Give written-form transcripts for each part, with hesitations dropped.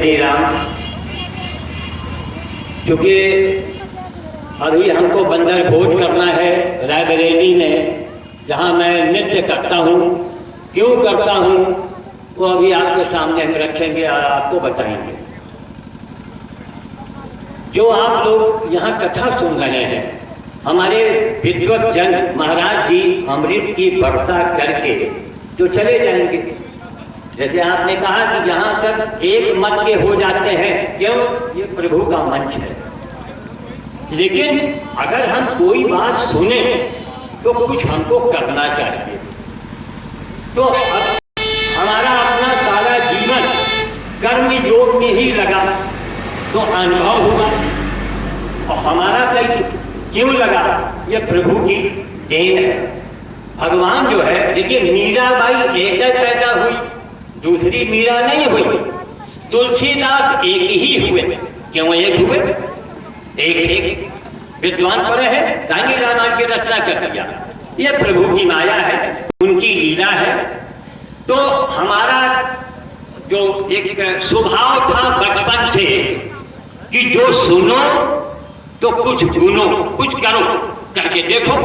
श्री राम। क्योंकि अभी हमको बंदर भोज करना है रायबरेली में, जहां मैं नृत्य करता हूं। क्यों करता हूं वो अभी आपके सामने हम रखेंगे और आपको बताएंगे। जो आप लोग यहाँ कथा सुन रहे हैं, हमारे विद्वत जन महाराज जी अमृत की वर्षा करके जो चले जाएंगे। जैसे आपने कहा कि यहाँ सब एक मत के हो जाते हैं, क्यों? ये प्रभु का मंच है। लेकिन अगर हम कोई बात सुने तो कुछ हमको करना चाहिए। तो अब हमारा अपना सारा जीवन कर्म योग में ही लगा तो अनुभव हुआ, और हमारा कहीं क्यों लगा? ये प्रभु की देन है। भगवान जो है, देखिए मीराबाई एक पैदा हुई, दूसरी मीरा नहीं हुई। तुलसीदास एक ही हुए। क्यों एक हुए? एक विद्वान पढ़े हैं, रानी रामायण की रचना कर दिया। ये प्रभु की माया है, उनकी लीला है। तो हमारा जो एक स्वभाव था बचपन से कि जो सुनो तो कुछ गुनो, कुछ करो, करके देखो।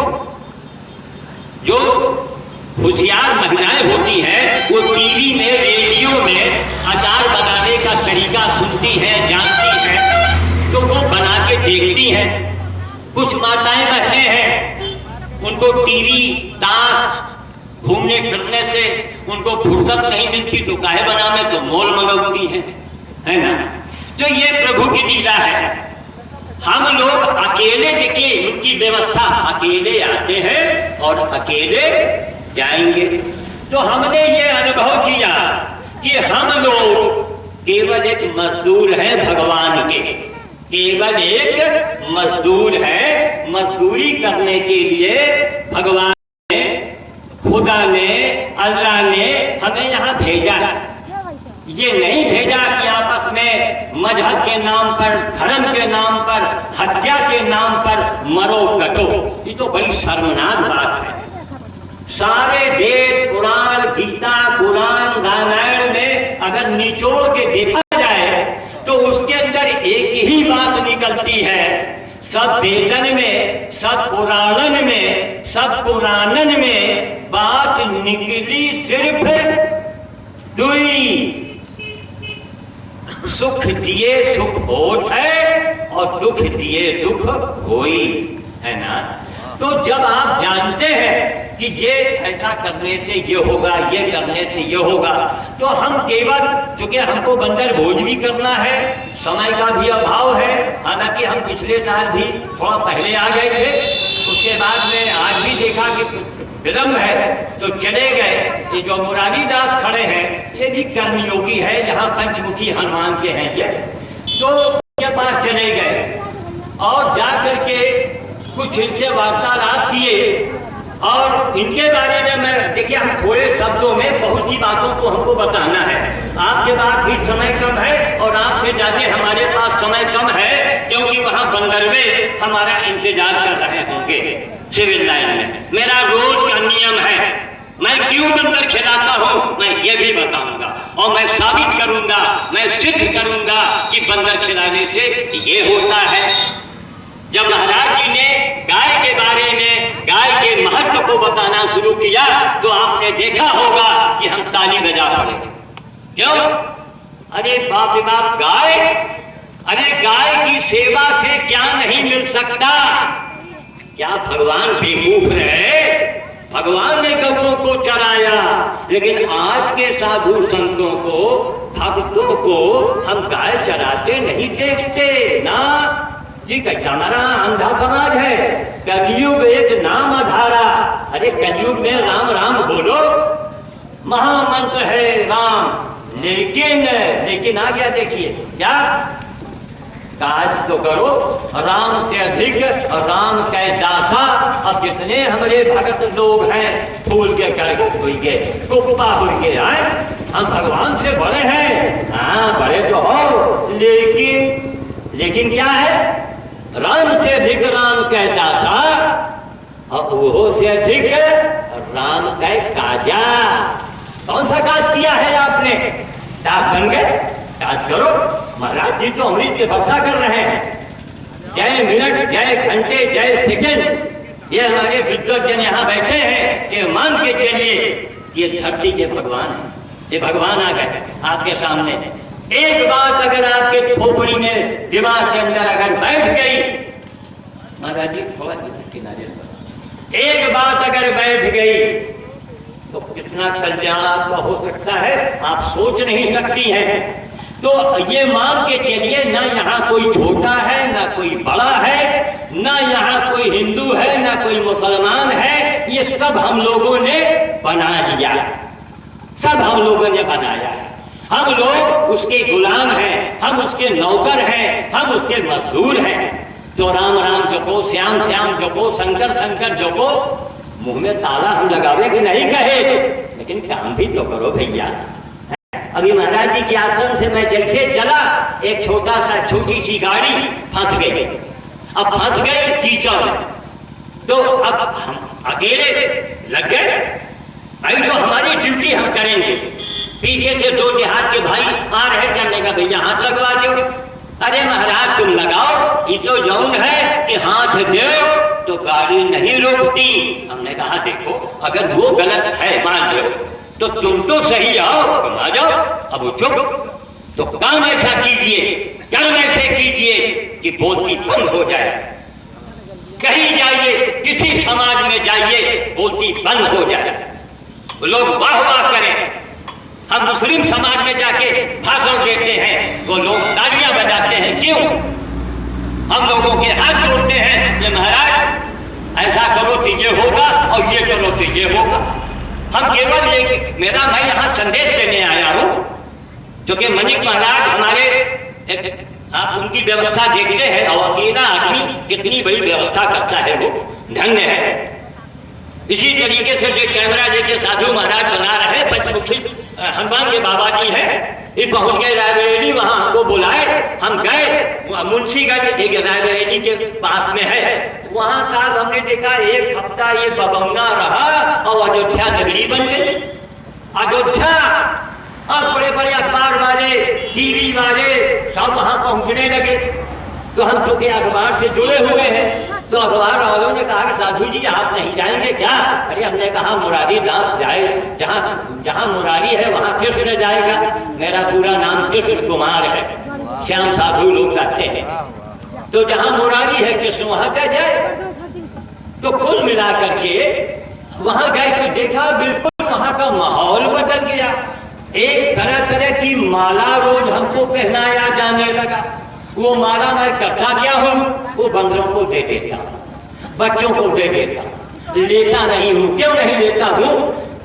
जो होशियार महिलाएं होती हैं वो टीवी में, रेडियो में अचार बनाने का तरीका सुनती हैं, जानती हैं, तो वो बना के देखती हैं। कुछ माताएं बहनें हैं, उनको टीवी, ताश, घूमने फिरने से उनको फुर्सत नहीं मिलती, तो काहे बनाने, तो मोल मंगवाती है ना। तो ये प्रभु की लीला है। हम लोग अकेले, देखिए उनकी व्यवस्था, अकेले आते हैं और अकेले जाएंगे। तो हमने ये अनुभव किया कि हम लोग केवल एक मजदूर हैं भगवान के, केवल एक मजदूर है। मजदूरी करने के लिए भगवान ने, खुदा ने, अल्लाह ने हमें यहाँ भेजा है। ये नहीं भेजा कि आपस में मजहब के नाम पर, धर्म के नाम पर, हत्या के नाम पर मरो कटो। ये तो बड़ी शर्मनाक बात है। सारे वेद, पुराण, गीता, कुरान, रामायण में अगर निचोड़ के देखा जाए तो उसके अंदर एक ही बात निकलती है। सब वेदन में, सब पुराणन में, सब पुराणन में बात निकली सिर्फ दुई, सुख दिए सुख होत है और दुख दिए दुख होई, है ना। तो जब आप जानते हैं कि ये ऐसा करने से ये होगा, ये करने से ये होगा, तो हम केवल, क्योंकि हमको बंदर भोज भी करना है, समय का भी अभाव है। हालांकि हम पिछले साल भी थोड़ा पहले आ गए थे, उसके बाद में आज भी देखा कि विलम्ब है तो चले गए। ये जो मुरारी दास खड़े हैं ये भी कर्मयोगी है, यहाँ पंचमुखी हनुमान के हैं ये, तो उनके पास चले गए और जा करके कुछ इनसे वार्तालाप किए। और इनके बारे में मैं, देखिए हम थोड़े शब्दों में बहुत सी बातों को हमको बताना है। आपके पास भी समय कम है और आपसे ज्यादा हमारे पास समय कम है, क्योंकि वहाँ बंदरवे हमारा इंतजार कर रहे होंगे सिविल लाइन में। मेरा रोज का नियम है, मैं क्यों बंदर खिलाता हूँ मैं ये भी बताऊंगा, और मैं साबित करूंगा, मैं सिद्ध करूंगा कि बंदर खिलाने से ये होता है। जब महाराज जी ने गाय के बारे में, गाय के महत्व को बताना शुरू किया तो आपने देखा होगा कि हम ताली बजा पड़े। क्यों? अरे बाप रे बाप, गाय, अरे गाय की सेवा से क्या नहीं मिल सकता? क्या भगवान बेवकूफ रहे? भगवान ने गौरों को चराया, लेकिन आज के साधु संतों को, भक्तों को हम गाय चराते नहीं देखते ना जी। कैसा हमारा अंधा समाज है। कलयुग एक नाम आधारा। अरे कलयुग में राम राम बोलो, महामंत्र है राम, लेकिन आ गया, देखिए क्या काज तो करो राम से अधिक राम कै दासा। अब जितने हमारे भगत लोग हैं फूल के करके हुई के, कुप्पा हुई के आए, हम भगवान से बड़े हैं। हाँ बड़े तो हो, लेकिन क्या है? राम से अधिक राम कै दासा, और वो से अधिक राम कै काजा। कौन सा काज किया है आपने? दास बन गए? याद करो, महाराज जी तो अमृत के वर्षा कर रहे हैं। जय मिनट, जय घंटे, जय सेकंड, ये हमारे विद्वजन यहाँ बैठे हैं कि मान के चलिए ये धरती के भगवान है, ये भगवान आ गए आपके सामने। एक बात अगर आपके खोपड़ी में, दिमाग के अंदर अगर बैठ गई, महाराज जी थोड़ा किनारे पर, एक बात अगर बैठ गई तो कितना कल्याण आपका हो सकता है आप सोच नहीं सकती हैं। तो ये मान के चलिए, ना यहाँ कोई छोटा है, ना कोई बड़ा है, ना यहाँ कोई हिंदू है, ना कोई मुसलमान है, ये सब हम लोगों ने बना लिया, सब हम लोगों ने बनाया है। हम लोग उसके गुलाम हैं, हम उसके नौकर हैं, हम उसके मजदूर हैं। तो राम राम जपो, श्याम श्याम जपो, शंकर शंकर जपो, मुंह में ताला हम लगावे कि नहीं कहे, लेकिन काम भी तो करो भैया। अभी महाराज जी के आश्रम से मैं जैसे चला, एक छोटी सी गाड़ी फंस गई। अब फंस गए कीचड़ में, तो अब हम अकेले लग गए। भाई जो हमारी ड्यूटी हम करेंगे, पीछे से दो देहात के भाई आ रहे, चलने का भैया हाथ लगवा दो। अरे महाराज तुम लगाओ, ये तो जौन है कि हाथ दो तो गाड़ी नहीं रोकती। हमने कहा देखो, अगर वो गलत है मान लो, तो तुम तो सही आओ, तुम आ जाओ। अब वो चुप, तो काम ऐसा कीजिए, कर्म ऐसे कीजिए कि बोलती बंद हो जाए। कहीं जाइए, किसी समाज में जाइए, बोलती बंद हो जाए, लोग वाह वाह करें। हम मुस्लिम समाज में जाके भाषण देते हैं, वो लोग तालियां बजाते हैं, क्यों? हम लोगों के हाथ जोड़ते हैं कि महाराज ऐसा करो तो ये होगा और ये करो तो ये होगा। हम केवल एक, मेरा मैं यहाँ संदेश देने आया हूँ, क्योंकि मणिक महाराज हमारे, आप उनकी व्यवस्था देखते हैं और अकेला आदमी कितनी बड़ी व्यवस्था करता है, वो धन्य है। इसी तरीके से जो कैमरा जैसे साधु महाराज बना रहे, पंचमुखी हनुमान के बाबा जी है, ये पहुंच गए रायबरेली, वहां हमको बुलाए, हम गए मुंशीगंज, एक रायबरेली के पास में है, वहां साहब हमने देखा एक हफ्ता ये बबौना रहा और अयोध्या नगरी बन गई। अयोध्या, और बड़े बड़े अखबार वाले, टीवी वाले सब वहां पहुंचने लगे। तो हम चूंकि अखबार से जुड़े हुए हैं, तो अखबार वालों ने कहा कि साधु जी आप नहीं जाएंगे क्या? अरे हमने कहा मुरारी दास जाए, जहाँ जहाँ मुरारी है वहाँ कृष्ण जाएगा। मेरा पूरा नाम कृष्ण कुमार है, श्याम साधु लोग कहते हैं। तो जहाँ मुरारी है कृष्ण वहाँ क्या जाए। तो कुल मिला करके वहाँ गए तो देखा बिल्कुल वहाँ का माहौल बदल गया। एक तरह तरह की माला रोज हमको पहनाया जाने लगा। वो माला मैं करता क्या हूँ, वो बंदरों को दे देता, बच्चों को दे देता, लेता नहीं हूँ। क्यों नहीं लेता हूँ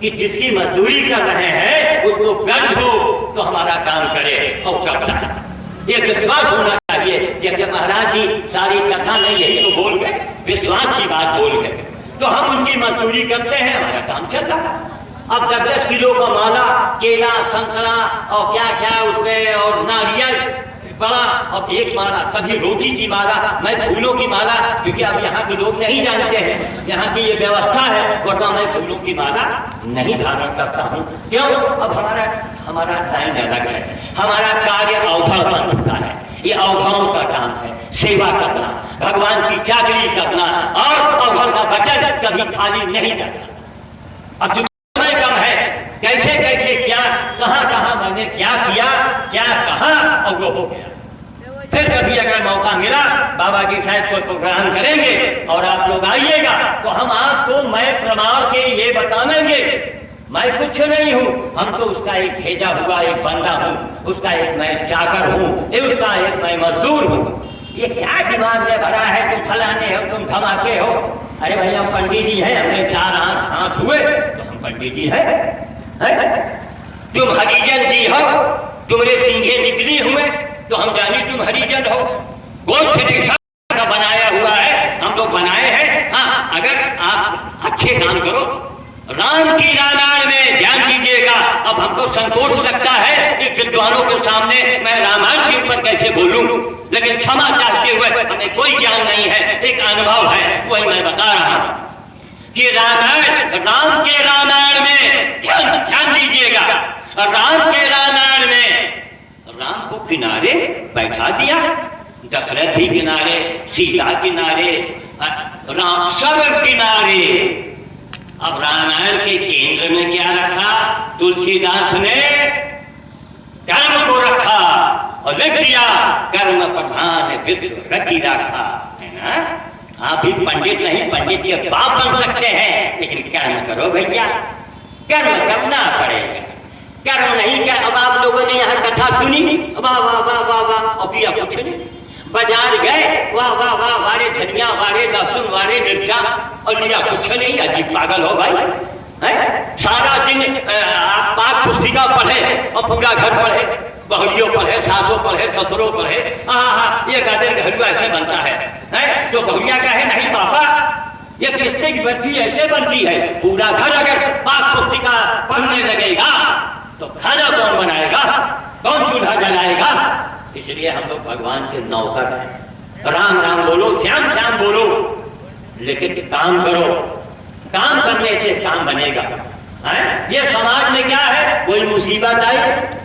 कि जिसकी मजदूरी कर रहे हैं उसको गर्ज हो तो हमारा काम करे और करता है। ये विश्वास होना चाहिए। जैसे महाराज जी सारी कथा में यही तो बोल गए, विश्वास की बात बोल गए, तो हम उनकी मजदूरी करते हैं, हमारा काम चल रहा है। अब 10-10 किलो का माला, केला, संतरा और क्या क्या उसमें, और नारियल बड़ा, और एक माला, कभी रोटी की माला, मैं फूलों की माला, क्योंकि अब यहाँ के लोग नहीं जानते हैं, यहाँ की ये व्यवस्था है, वरना मैं फूलों की माला नहीं धारण करता हूँ। क्यों? अब हमारा टाइम अलग है, हमारा कार्य अवघड़ बन चुका है। ये अवघड़ों का काम है, सेवा करना, भगवान की चाकरी करना, और अवघड़ का वचन कभी खाली नहीं जाता। अब समय कम है, कैसे कैसे क्या, कहाँ कहाँ मैंने क्या किया, क्या कहा, और वो हो गया। फिर कभी अगर मौका मिला, बाबा जी शायद कोई प्रोग्राम करेंगे और आप लोग आइएगा, तो हम आपको मैं प्रमाण के ये बताएंगे। मैं कुछ नहीं हूँ, हम तो उसका एक भेजा हुआ एक बंदा हूँ, उसका एक मैं चाकर हूँ, उसका एक मैं मजदूर हूँ। ये क्या दिमाग में भरा है, तुम फलाने हो, तुम धमाके हो। अरे भैया हम पंडित जी हैं, हमने 4 आंख हाथ हुए तो हम पंडित जी है? तुम हरिजन जी हो, तुमने सींगे निकली हुए तो हम जानी तुम हरिजन हो। गोद का बनाया हुआ है, हम लोग बनाए हैं। हाँ, अगर आप अच्छे काम करो, राम की रामायण में ध्यान दीजिएगा। अब हमको संकोच लगता है कि विद्वानों के सामने मैं रामायण के ऊपर कैसे बोलूं, लेकिन क्षमा चाहते हुए हमें कोई ज्ञान नहीं है, एक अनुभव है, वही मैं बता रहा हूं कि रामायण, राम के रामायण में ध्यान दीजिएगा। राम के रामायण में राम किनारे बैठा दिया। दशरथ भी किनारे, सीता किनारे, राम सब किनारे। अब रामायण के केंद्र में क्या रखा? तुलसीदास ने कर्म को रखा और लिख दिया कर्म प्रधान विश्व रचि रखा, है ना। आप भी पंडित नहीं, पंडित के बाप बन सकते हैं, लेकिन कर्म करो भैया, कर्म करना पड़ेगा। कर्म नहीं कर, अब आप लोगों ने यहाँ कथा सुनी, वाह वाह वाह वाह वाह, और किया कुछ नहीं। बाजार गए, वाह वाह वाह, वारे धनिया, वारे लहसुन, वारे मिर्चा, और लिया कुछ नहीं। अजीब पागल हो भाई, है? सारा दिन आप पाक पुस्तिका पढ़े और पूरा घर पढ़े, बहुरियों पढ़े, सासों पढ़े, ससुरों पढ़े, ये कहते हैं घरुआ ऐसे बनता है? तो बहुरिया का है नहीं पापा, ये किस्ते की बनती ऐसे बनती है। पूरा घर अगर पाक पुस्तिका पढ़ने लगेगा तो खाना कौन बनाएगा, कौन चूल्हा जलाएगा? इसलिए हम लोग भगवान के नौकर हैं। राम राम बोलो, श्याम श्याम बोलो, लेकिन काम करो। काम करने से काम बनेगा, है? ये समाज में क्या है, कोई मुसीबत आई,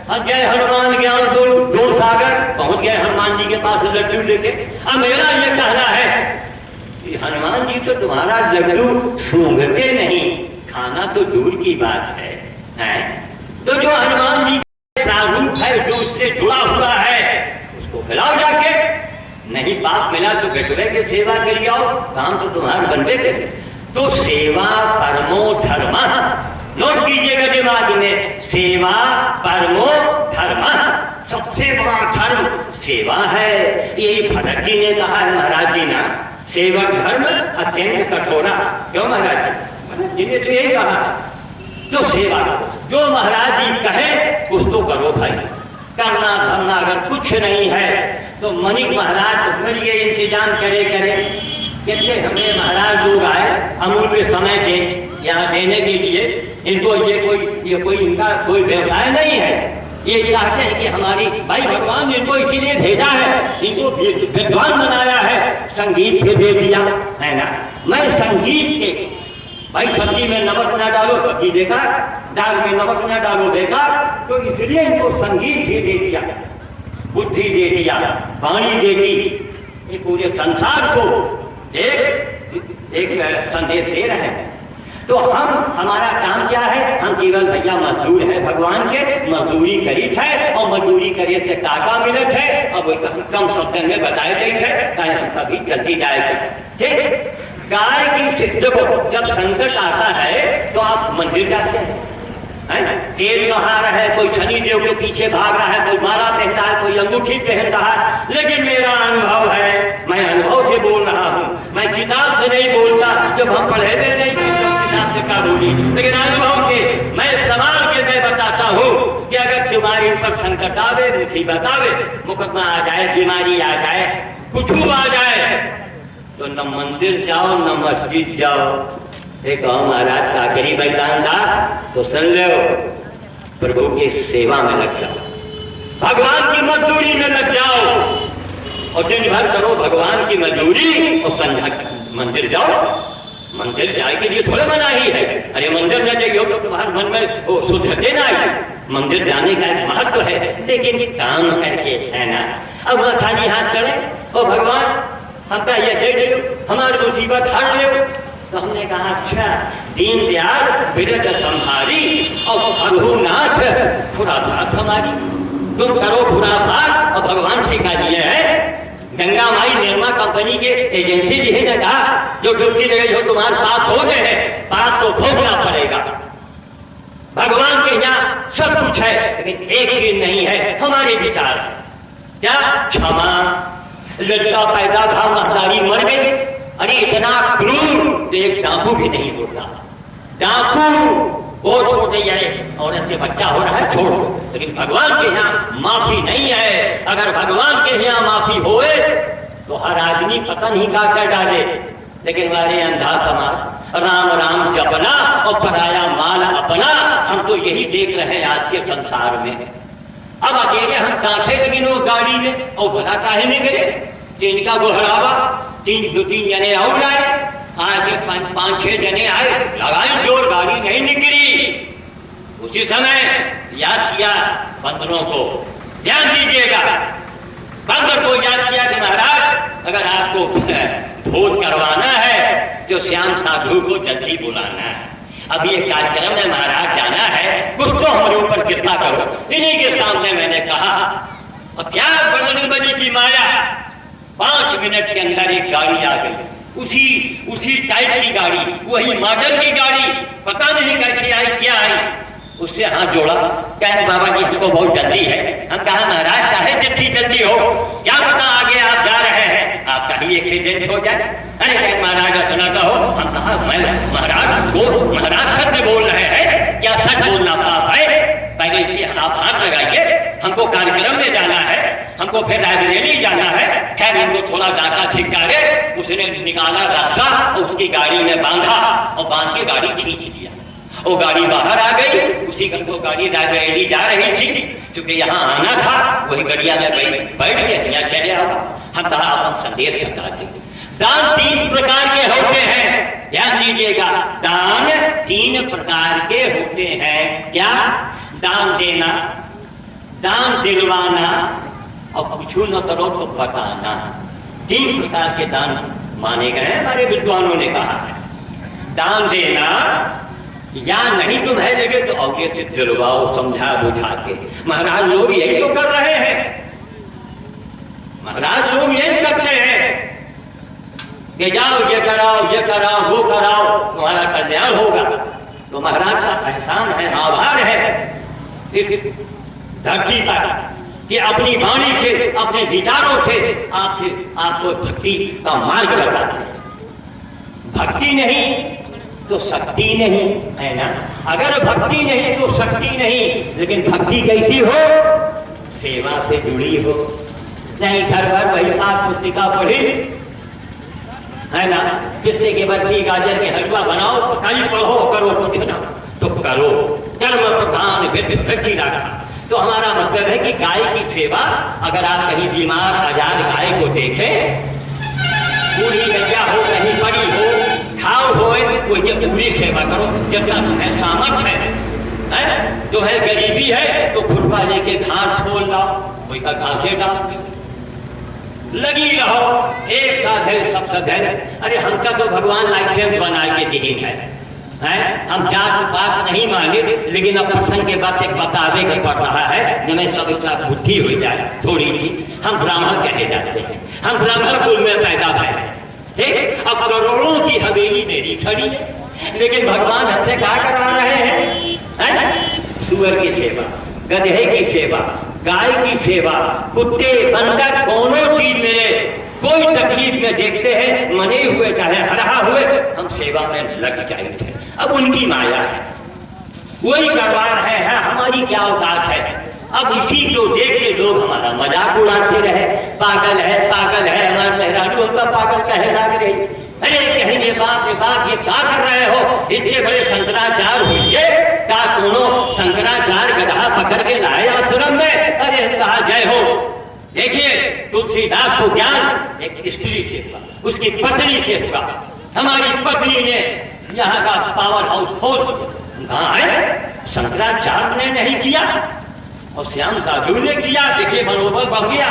हम गए हनुमान ज्ञान दो सागर, पहुंच गए हनुमान जी के पास लड्डू लेके। अब मेरा ये कहना है कि हनुमान जी तो तुम्हारा लड्डू सूंघते नहीं, खाना तो दूर की बात है? तो जो हनुमान जी प्रारूप है, जो उससे जुड़ा हुआ है, उसको खिलाओ जाके। नहीं बाप मिला तो बेटुरे के सेवा करिए, काम तो तुम्हारे बनते थे। तो सेवा परमो धर्म, नोट कीजिएगा दिमाग में, सेवा परमो धर्म, सबसे बड़ा धर्म सेवा है। यही भरत जी ने कहा है, महाराज जी ना, सेवक धर्म अत्यंत कठोरा। क्यों महाराज जी ने तो यही कहा। तो सेवा जो महाराज जी कहे कुछ तो करो भाई, करना धरना अगर कुछ नहीं है तो मणिक महाराज फिर ये इंतजाम करे कहते हमें महाराज लोग आए अमूल्य समय दे यहाँ देने के लिए, इनको ये कोई इनका कोई व्यवसाय नहीं है, ये चाहते हैं कि हमारी भाई भगवान ने इनको इसीलिए भेजा है, इनको विद्वान बनाया है, संगीत भी दे दिया है ना। मैं संगीत के भाई सब्जी में नमक न डालो, सब्जी देखा, दाल में नमक न डालो देखा, तो इसलिए इनको संगीत भी दे दिया, बुद्धि दे दिया, वाणी दे दी। ये पूरे संसार को एक संदेश दे रहे हैं। तो हमारा काम क्या है? हम केवल भैया मजदूर है भगवान के, मजदूरी करी है और मजदूरी करे से काका मिलत है, और कम शब्द में बताए गई है, चाहे हम कभी जल्दी जाएगा। ठीक, गाय की सिद्ध को जब संकट आता है तो आप मंदिर जाते हैं, तेल नहा रहा है, कोई शनि देव के पीछे भाग रहा है, कोई माला पहनता है, कोई अंगूठी पहनता है, लेकिन मेरा अनुभव है, मैं अनुभव से बोल रहा हूँ, मैं किताब से नहीं बोलता। जब हम पढ़े थे नहीं किताब से क्या बोली, लेकिन अनुभव से मैं प्रमाण के मैं बताता हूँ कि अगर तुम्हारे ऊपर संकट आवे, मुसीबत आवे, मुकदमा आ जाए, बीमारी आ जाए, कुछ आ जाए, तो न मंदिर जाओ न मस्जिद जाओ। एक महाराज काकरी बैदान दास, तो सुन लो, प्रभु की सेवा में लग जाओ, भगवान की मजदूरी में लग जाओ, और दिन भर करो भगवान की मजदूरी, और संध्या मंदिर जाओ। मंदिर जाए के लिए थोड़ा मना ही है, अरे मंदिर न जाइए तो तुम्हारे मन में वो शुद्धते ना आई। मंदिर जाने का एक महत्व है, लेकिन काम करके, है ना। अब वह खाली हाथ करे, ओ भगवान हमका ये दे दो, हमारी मुसीबत हर लो। तो हमने कहा अच्छा, दीनदयाल बिरज संभारी और प्रभुनाथ खुराफात हमारी, तुम करो खुराफात और भगवान ठेका दिए है। गंगा माई निर्मा कंपनी के एजेंसी जी ने कहा जो डूबती लगे हो तुम्हारे पाप हो गए हैं, पाप तो भोगना पड़ेगा। भगवान के यहाँ सब कुछ है, लेकिन एक चीज नहीं है हमारे विचार, क्या? क्षमा। लड़का पैदा था, महतारी मर गई, अरे इतना क्रूर तो एक डाकू भी नहीं होता। डाकू वो छोड़ दिया है, औरत से बच्चा हो रहा है, छोड़ो, लेकिन भगवान के यहाँ माफी नहीं है। अगर भगवान के यहाँ माफी होए तो हर आदमी पता नहीं क्या कर डाले, लेकिन हमारे अंधा समाज राम राम जपना और पराया माल अपना, हम तो यही देख रहे हैं आज के संसार में। अब अकेले हम कांसे लगी वो गाड़ी में, और बता काहे नहीं करे, तीन का गोहरावा, दो तीन जने और आए, आगे पांच छह जने आए, लगाए जोर, गाड़ी नहीं निकली। उसी समय याद किया बंदरों को, ध्यान दीजिएगा। बंदर को याद किया कि महाराज अगर आपको भोज करवाना है तो श्याम साधु को जल्दी बुलाना है, अभी एक कार्यक्रम में महाराज जाना है, कुछ तो हमारे ऊपर कृपा करो। इन्हीं के सामने मैंने कहा और क्या बजरंगबली की माया, 5 मिनट के अंदर एक गाड़ी आ गई, उसी टाइप की गाड़ी, वही मॉडल की गाड़ी, पता नहीं कैसे आई क्या आई। उससे हाथ जोड़ा, कहे बाबा जी हमको बहुत जल्दी है। हम कहा महाराज चाहे जितनी जल्दी हो, क्या पता आगे आप जा रहे हैं आपका ही एक्सीडेंट हो जाए। अरे कहे महाराज सुना कहो। हम कहा मैं महाराज सत्य बोल रहे हैं, क्या सच बोलना पाप है? पहले इसलिए आप हाथ लगाइए, हमको कार्यक्रम में जाना है, हमको फिर रायबरेली जाना है। खैर हमको थोड़ा डाका धिक्कारे, उसने निकाला रास्ता और उसकी गाड़ी में बांधा और बांध के गाड़ी खींच दिया। वो गाड़ी बाहर आ गई, उसी का वो गाड़ी रायबरेली जा रही थी, क्योंकि यहाँ आना था, वही गड़िया में बैठ के यहाँ चले आओ। हम कहा आप संदेश बताते। दान 3 प्रकार के होते हैं, ध्यान दीजिएगा। दान 3 प्रकार के होते हैं। क्या? दान देना, दान दिलवाना और कुछ न करो तो बताना। 3 प्रकार के दान माने गए हैं, हमारे विद्वानों ने कहा है। दान देना या नहीं तुम्हें लगे तो आगे से दिलवाओ, समझा बुझा के। महाराज लोग यही तो कर रहे हैं, महाराज लोग यही करते हैं कि जाओ ये कराओ वो कराओ, तुम्हारा कल्याण होगा। तो महाराज का एहसान है, आभार है इस धरती पर कि अपनी वाणी से, अपने विचारों से आपको भक्ति का मार्ग बताते हैं। भक्ति नहीं तो शक्ति नहीं, है ना? अगर भक्ति नहीं तो शक्ति नहीं, लेकिन भक्ति कैसी हो? सेवा से जुड़ी हो। नहीं घर भर वही पाठ पुस्तिका पढ़ी, है ना? किसने के बदली गाजर के हलवा बनाओ, कल पढ़ो, करो कुछ ना तो करो। कर्म प्रधान व्यक्ति रखा। तो हमारा मतलब है कि गाय की सेवा, अगर आप कहीं बीमार आजाद गाय को देखें, बूढ़ी गैया हो, कहीं बड़ी हो, घाव हो, कोई पूरी सेवा करो। जितना तुम्हें सामर्थ है, जो है गरीबी है तो खुरपा लेके घास खोल लाओ, कोई का घासे डाल लगी रहो, एक साथ है सब सब है। अरे हमका तो भगवान लाइसेंस बना के दी है, हम जात पात नहीं माने, लेकिन अब प्रसंग के बाद एक बतावे के पड़ रहा है, जिन्हें सब इतना बुद्धि हो जाए थोड़ी सी। हम ब्राह्मण कहे जाते हैं, हम ब्राह्मण कुल में पैदा भरे ठीक। अब करोड़ों की हवेली मेरी खड़ी है, लेकिन भगवान हमसे क्या करा रहे हैं? सुअर की सेवा, गधे की सेवा, गाय की सेवा, कुत्ते बंदर दोनों चीज में कोई तकलीफ में देखते हैं, मने हुए चाहे हरा हुए, हम सेवा में लग जाएंगे। अब उनकी माया है, वही करवा रहे हैं, हमारी क्या औकात है? अब इसी को देख के लोग हमारा मजाक उड़ाते रहे, पागल है हमारा मेहरारू हमका पागल कहे लग रही। अरे कहेंगे बाप रे बाप ये क्या कर रहे हो, इतने बड़े शंकराचार्य हुए, क्या कोनो शंकराचार्य गधा पकड़ के लाए आश्रम में? अरे हम कहा जय हो। देखिए तुलसीदास को ज्ञान एक स्त्री से हुआ, उसकी पत्नी से हुआ। हमारी पत्नी ने यहाँ का पावर हाउस खोल कहा है, शंकराचार्य ने नहीं किया और श्याम साधु ने किया। देखिए मनोबल बढ़ गया,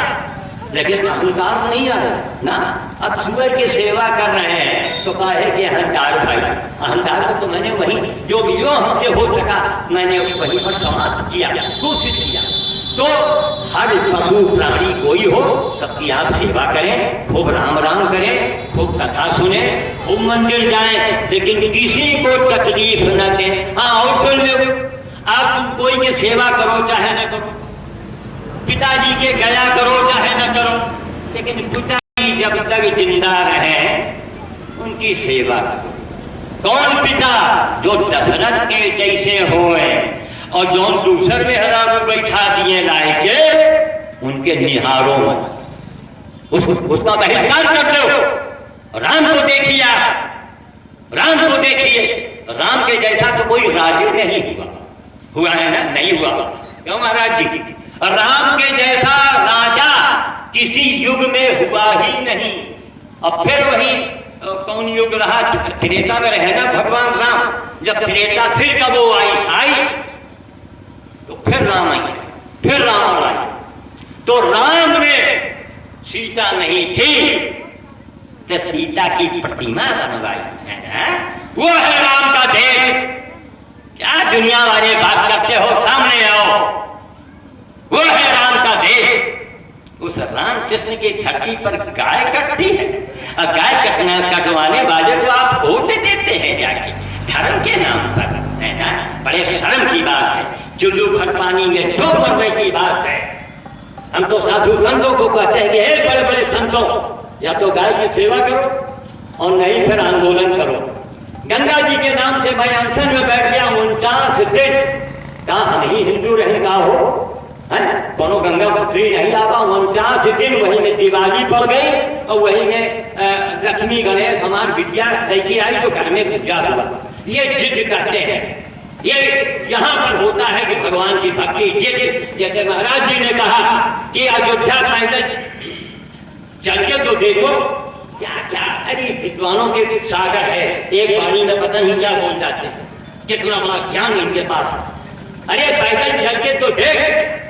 लेकिन अहंकार नहीं आया ना। अब सुअर की सेवा कर रहे हैं तो कहा है कि अहंकार भाई, अहंकार को तो मैंने वही जो हमसे हो सका मैंने वहीं पर समाप्त किया, कोशिश किया। तो हर पशु प्राणी कोई हो, सबकी आप सेवा करें, खूब राम राम करें, खूब कथा सुने, खूब मंदिर जाएं, लेकिन किसी को तकलीफ न दें। हाँ और सुन लो, आप कोई की सेवा करो चाहे न करो, पिताजी के गया करो चाहे न करो, लेकिन पिताजी जब तक जिंदा रहे उनकी सेवा करो। कौन पिता? जो दशरथ के जैसे होए और जो दूसर में हजारों बैठा दिए लाए के, उनके निहारों मत, उसका बहिष्कार कर दो। राम को देखिए, राम को देखिए, राम के जैसा तो कोई राजे नहीं हुआ है ना? नहीं हुआ। क्यों महाराज जी? राम के जैसा राजा किसी युग में हुआ ही नहीं। अब फिर वही कौन युग रहा? त्रेता में रहे ना भगवान राम। जब त्रेता फिर कब वो आई तो फिर राम आई, फिर रावण आई, तो राम में सीता नहीं थी तो सीता की प्रतिमा बनवाई है ना? वो है राम का देश। क्या दुनिया वाले बात करते हो, सामने आओ। वो है राम का देश। उस राम कृष्ण की धरती पर गाय कटती है और गाय कटवाने वाले को आप वोट देते हैं जाके धर्म के नाम पर, है ना? बड़े शर्म की बात है। चुल्लू भर पानी में डूब मरने की बात है। हम तो साधु संतों को कहते हैं कि हे बड़े बड़े संतों, या तो गाय की सेवा करो और नहीं फिर आंदोलन करो। गंगा जी के नाम से मैं अनशन में बैठ गया 49 दिन। कहा हम ही हिंदू रहेगा हो, कोनो गंगा पुत्री नहीं आवा। 49 दिन वही में दिवाली पड़ गई और वही में लक्ष्मी गणेश हमार बिटिया लेके आई तो घर में पूजा हुआ। ये जिद करते हैं। ये यहाँ पर होता है कि भगवान की भक्ति जिद। जैसे महाराज जी ने कहा कि अयोध्या पैदल चल के तो देखो क्या क्या। अरे विद्वानों के सागर है, एक वाणी में पता नहीं क्या बोल जाते हैं, कितना बड़ा ज्ञान इनके पास। अरे पैदल चल के तो देख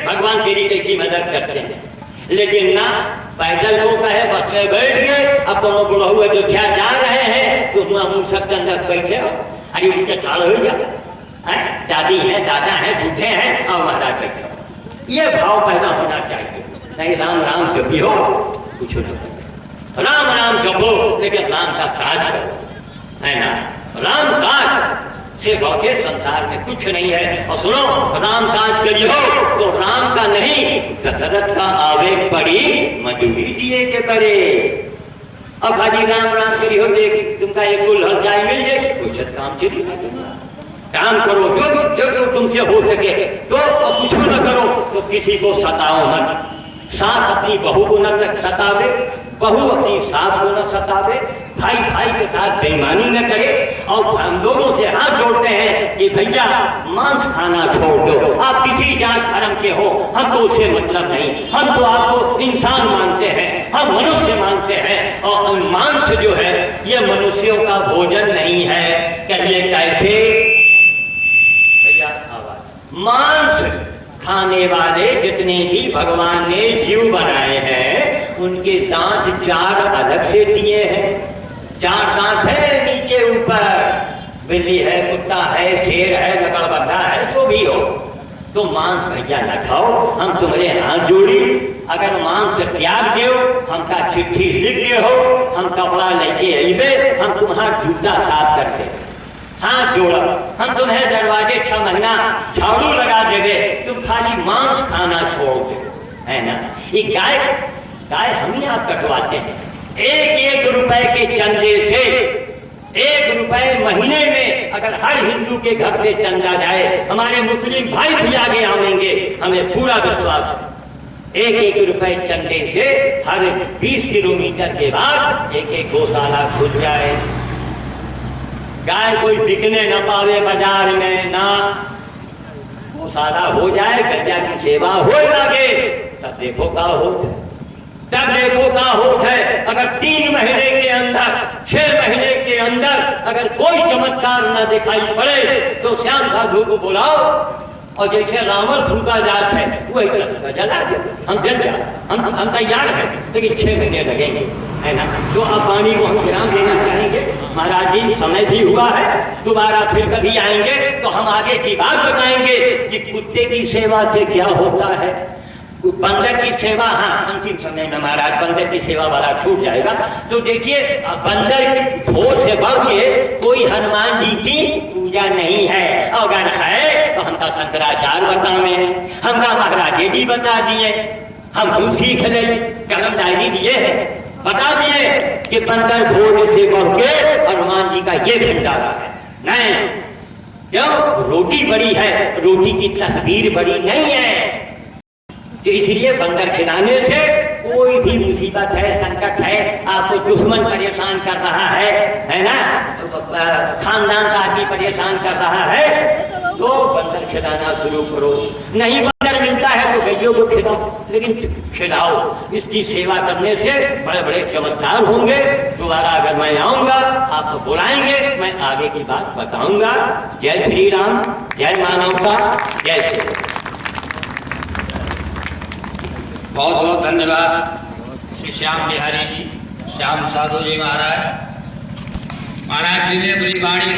भगवान तेरी कैसी मदद करते हैं। लेकिन ना पैदल को कहे बस में बैठ गए, अब दोनों बुढ़ा हुए अयोध्या जा रहे हैं तो मुंह सब चंदर बैठे हो। अरे उनके छाड़ हो गया, दादी है दादा है बूढ़े हैं और महाराज बैठे हो। ये भाव पैदा होना चाहिए। नहीं राम राम जपी हो कुछ नहीं, राम राम जपो लेकिन राम का काज करो, है ना? राम काज से भौके संसार में कुछ नहीं है। और सुनो, राम काज करियो तो राम का नहीं दशरथ का आवेग पड़ी मजूरी दिए के करे। अब भाजी राम राम करियो देख तुमका एक कुल हर जाए मिल जाए, कुछ काम चली काम करो जो तुमसे हो सके तो कुछ न करो तो किसी को सताओ मत। सास अपनी बहू को न सतावे, बहू अपनी सास को न सतावे, भाई भाई के साथ बेईमानी न करे। और हम लोगों से हाथ जोड़ते हैं कि भैया मांस खाना छोड़ दो, आप किसी जात धर्म के हो, हमको उससे मतलब नहीं। हम तो आपको इंसान मानते हैं, हम मनुष्य मानते हैं। और मांस जो है ये मनुष्यों का भोजन नहीं है। कहिए कैसे भैया? मांस खाने वाले जितने भी भगवान ने जीव बनाए हैं उनके दांत 4 अलग से दिए हैं। 4 दांत है नीचे ऊपर। बिल्ली है, कुत्ता है, शेर है, लकड़बग्घा है, जो भी हो। तो मांस भैया न खाओ, हम तुम्हारे हाथ जोड़ी। अगर मांस त्याग दो, हमका चिट्ठी लिख दे हो, हम कपड़ा लेके अइबे, हम तुम्हारा जूता साफ करते, हाथ जोड़ा, हम तुम्हें दरवाजे 6 महीना झाड़ू लगा देंगे, तुम खाली मांस खाना छोड़ दो, है ना? ये गाय हम ही आप कटवाते हैं। 1-1 रुपए के चंदे से 1 रुपए महीने में अगर हर हिंदू के घर से चंदा जाए, हमारे मुस्लिम भाई भी आगे आवेंगे, हमें पूरा विश्वास है। 1-1 रुपए चंदे से हर 20 किलोमीटर के बाद एक गौशाला खुल जाए। गाय कोई बिकने न पावे बाजार में, ना गौशाला हो जाए, गंजा की सेवा हो लगे, तब देखो का होत है। तब देखो का होत है। अगर 3 महीने के अंदर 6 महीने के अंदर अगर कोई चमत्कार न दिखाई पड़े तो श्याम साधु को बुलाओ और जैसे रावण फूका जात है वो एक तरह जला दे। हम जल जाए, हम तैयार हैं, लेकिन 6 महीने लगेंगे, है ना? तो अब वाणी को हम विराम देना चाहेंगे। महाराज जी समय भी हुआ है, दोबारा फिर कभी आएंगे तो हम आगे की बात बताएंगे कि कुत्ते की सेवा से क्या होता है, बंदर की सेवा। हाँ, अंतिम समय में महाराज बंदर की सेवा वाला छूट जाएगा। तो देखिए, बंदर भोर से बढ़ के कोई हनुमान जी की पूजा नहीं है। अगर है तो हमका शंकराचार्य बतावे, हमका महाराज जी भी बता दिए, हम सीख ले, कलम डायरी दिए है, बता दिए कि बंदर भोर से बढ़ के हनुमान जी का ये भंडारा है। नहीं, क्यों? रोटी बड़ी है, रोटी की तस्वीर बड़ी नहीं है। तो इसलिए बंदर खिलाने से कोई भी मुसीबत है, संकट है, आपको दुश्मन परेशान कर रहा है ना, खानदान का आदमी परेशान कर रहा है, तो बंदर खिलाना शुरू करो। नहीं बंदर मिलता है तो गैयों को खिलाओ, लेकिन खिलाओ। इसकी सेवा करने से बड़े बड़े चमत्कार होंगे। दोबारा अगर मैं आऊंगा आपको बुलाएंगे, मैं आगे की बात बताऊंगा। जय श्री राम, जय मानवता, जय श्री राम। बहुत बहुत धन्यवाद श्री श्याम बिहारी जी, श्याम साधु जी महाराज। महाराज जी ने अपनी वाणी